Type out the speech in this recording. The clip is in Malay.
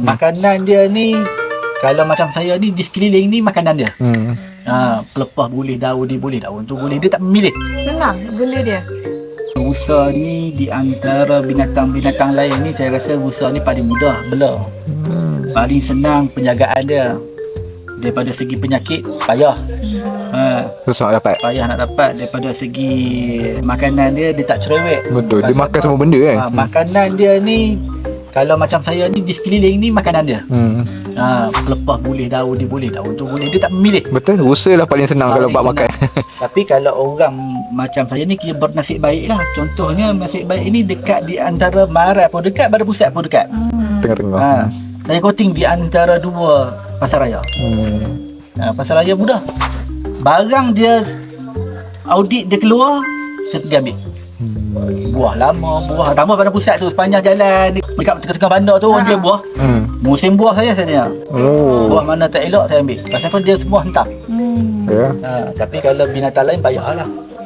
Makanan dia ni, kalau macam saya ni, di sekeliling ni makanan dia. Pelepah boleh, daun dia boleh, daun tu boleh. Dia tak memilih. Senang bela dia. Rusa ni di antara binatang-binatang lain ni, saya rasa rusa ni paling mudah bela. Paling senang penjagaan dia. Daripada segi penyakit, payah. Susah nak dapat. Payah nak dapat. Daripada segi makanan dia, dia tak cerewet. Betul, dia makan semua benda kan. Makanan dia ni, kalau macam saya ni, di sekeliling ni makanan dia. Pelepah boleh, daun dia boleh, daun tu boleh. Dia tak memilih. Betul, rusa lah paling senang kalau buat makan. Tapi kalau orang macam saya ni, kira bernasib baik lah. Contohnya nasib baik ni dekat di antara Marat pun dekat, Badan Pusat pun dekat. Tengah-tengah. Saya coating di antara dua pasaraya. Pasaraya mudah. Barang dia audit dia keluar, saya pergi ambil. Buah lama, buah tambah Badan Pusat tu sepanjang jalan dekat tengah-tengah bandar tu orang jual buah. Musim buah saya tengok. Buah mana tak elok saya ambil. Pasal pun dia semua hentam. Ya. Tapi kalau binatang lain payahlah.